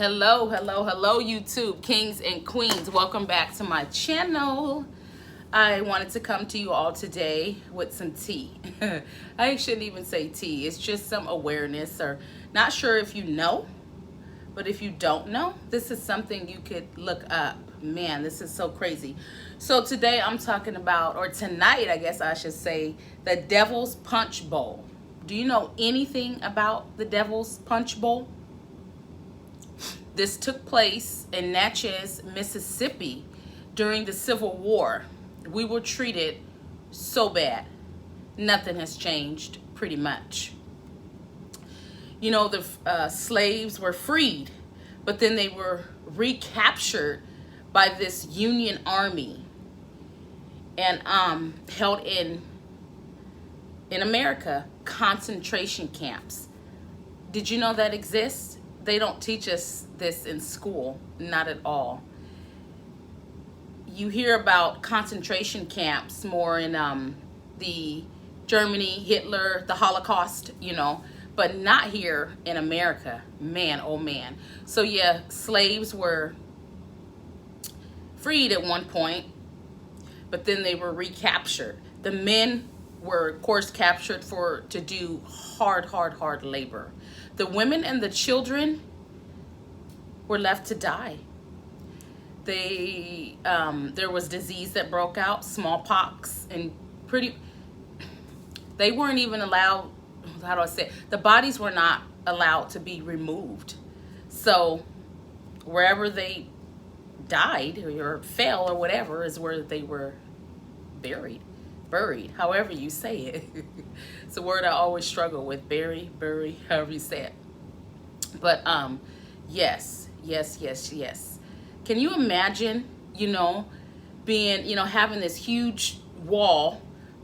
Hello, hello, hello, YouTube kings and queens. Welcome back to my channel. I wanted to come to you all today with some tea. I shouldn't even say tea. It's just some awareness, or not sure if you know, but if you don't know, this is something you could look up. Man, this is so crazy. So today I'm talking about, or tonight I guess I should say, the Devil's Punch Bowl. Do you know anything about the Devil's Punch Bowl? This took place in Natchez, Mississippi during the Civil War. We were treated so bad. Nothing has changed, pretty much. You know, the slaves were freed, but then they were recaptured by this Union Army and held in America, concentration camps. Did you know that exists? They don't teach us this in school, not at all. You hear about concentration camps more in the Germany, Hitler, the Holocaust, you know, but not here in America. Man, oh man. So yeah, slaves were freed at one point, but then they were recaptured. The men were, of course, captured to do hard labor. The women and the children were left to die. There was disease that broke out, smallpox, and they weren't even allowed, how do I say it? The bodies were not allowed to be removed. So wherever they died or fell or whatever is where they were buried, however you say it. It's a word I always struggle with, bury, however you say it. But yes. Can you imagine, having this huge wall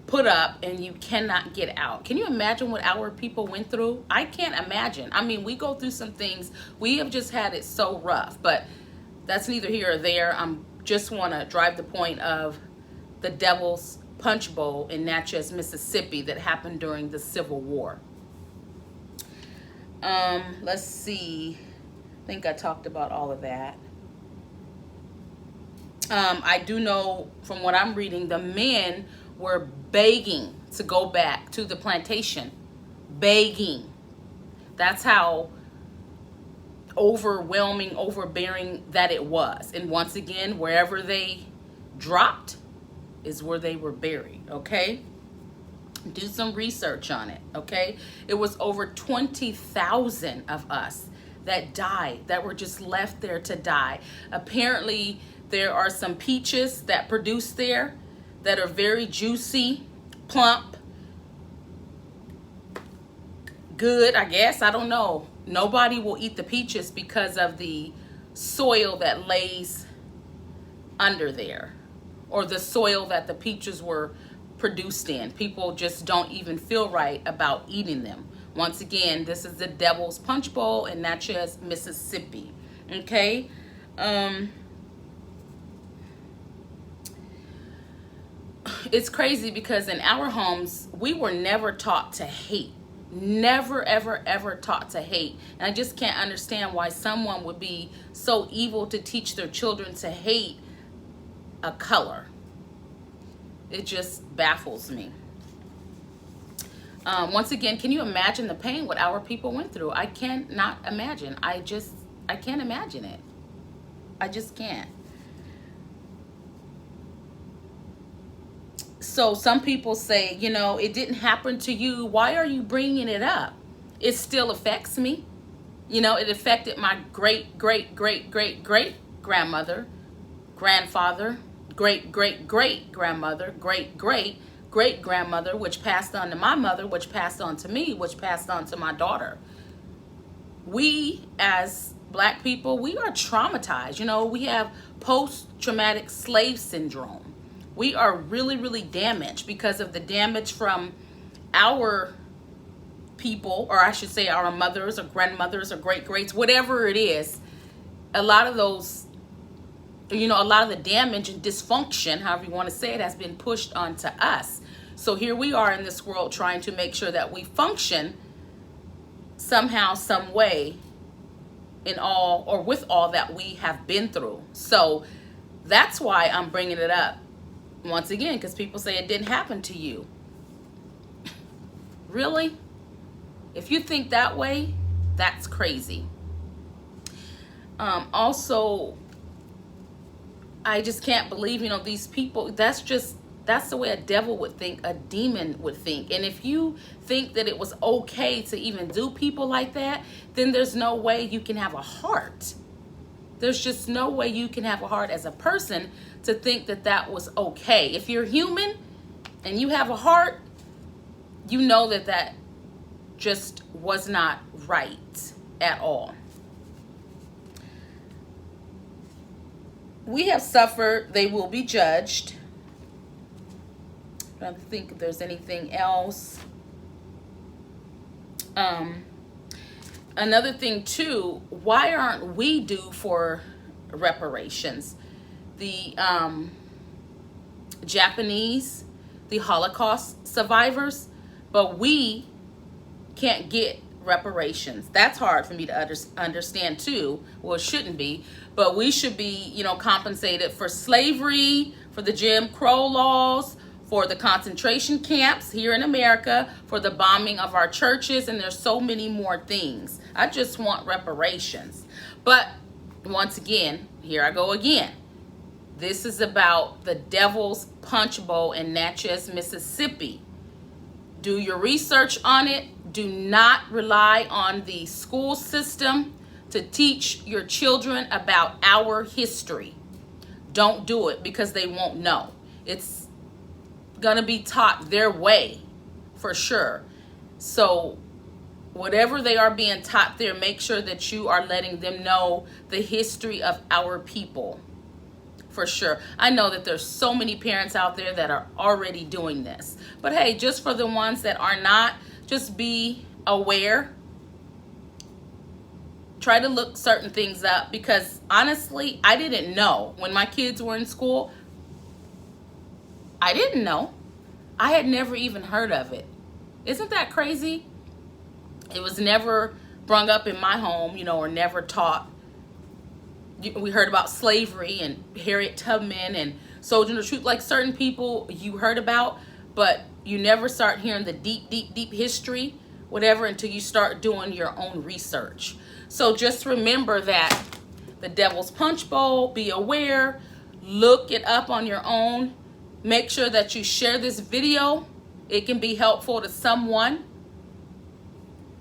put up and you cannot get out? Can you imagine what our people went through? I can't imagine. I mean, we go through some things. We have just had it so rough, but that's neither here or there. I just want to drive the point of the Devil's Punch Bowl in Natchez, Mississippi that happened during the Civil War. Let's see. I think I talked about all of that. I do know from what I'm reading, the men were begging to go back to the plantation. Begging. That's how overwhelming, overbearing that it was. And once again, wherever they dropped is where they were buried, okay? Do some research on it, okay? It was over 20,000 of us that died, that were just left there to die. Apparently, there are some peaches that produce there that are very juicy, plump, good, I guess. I don't know. Nobody will eat the peaches because of the soil that lays under there, or the soil that the peaches were produced in. People just don't even feel right about eating them. Once again, this is the Devil's Punch Bowl in Natchez, Mississippi. Okay? It's crazy because in our homes, we were never taught to hate. Never, ever taught to hate. And I just can't understand why someone would be so evil to teach their children to hate a color. It just baffles me. Once again, can you imagine the pain what our people went through? I cannot imagine. I can't imagine it. I just can't. So some people say, it didn't happen to you. Why are you bringing it up? It still affects me. It affected my great grandmother, grandfather, great grandmother, great grandmother, which passed on to my mother, which passed on to me, which passed on to my daughter. We as Black people, we are traumatized. We have post-traumatic slave syndrome. We are really damaged because of the damage from our people, or I should say our mothers or grandmothers or greats, whatever it is. A lot of those, a lot of the damage and dysfunction, however you want to say it, has been pushed onto us. So here we are in this world trying to make sure that we function somehow, some way in all, or with all that we have been through. So that's why I'm bringing it up once again, because people say it didn't happen to you. Really? If you think that way, that's crazy. Also, I just can't believe, these people, that's the way a devil would think, a demon would think. And if you think that it was okay to even do people like that, then there's no way you can have a heart. There's just no way you can have a heart as a person to think that that was okay. If you're human and you have a heart, you know that that just was not right at all. We have suffered, they will be judged. I don't think there's anything else. Another thing too, why aren't we due for reparations? The Japanese, the Holocaust survivors, but we can't get reparations. That's hard for me to understand too. Well, it shouldn't be, but we should be, compensated for slavery, for the Jim Crow laws, for the concentration camps here in America, for the bombing of our churches, and there's so many more things. I just want reparations. But once again, here I go again. This is about the Devil's Punch Bowl in Natchez, Mississippi. Do your research on it. Do not rely on the school system to teach your children about our history. Don't do it, because they won't know. It's gonna be taught their way for sure. So whatever they are being taught there, make sure that you are letting them know the history of our people for sure. I know that there's so many parents out there that are already doing this, but hey, just for the ones that are not, just be aware. Try to look certain things up, because honestly, I didn't know when my kids were in school. I didn't know. I had never even heard of it. Isn't that crazy? It was never brung up in my home, or never taught. We heard about slavery and Harriet Tubman and Sojourner Truth, like certain people you heard about, but you never start hearing the deep history, whatever, until you start doing your own research. So just remember that the Devil's Punch Bowl, be aware, look it up on your own. Make sure that you share this video. It can be helpful to someone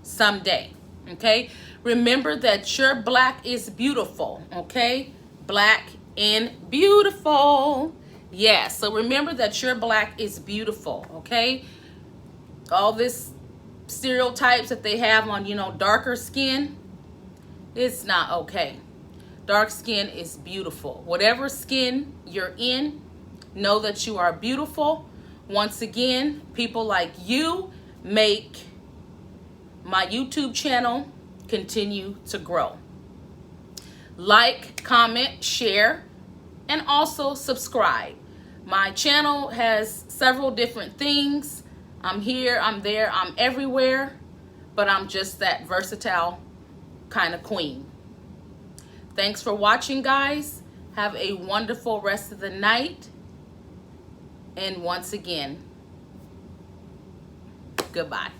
someday, okay? Remember that your black is beautiful, okay? Black and beautiful. Yes, so remember that your black is beautiful, okay? All this stereotypes that they have on, darker skin, it's not okay. Dark skin is beautiful. Whatever skin you're in, know that you are beautiful. Once again, people like you make my YouTube channel continue to grow. Like, comment, share, and also subscribe. My channel has several different things. I'm here, I'm there, I'm everywhere, but I'm just that versatile kind of queen. Thanks for watching, guys. Have a wonderful rest of the night. And once again, goodbye.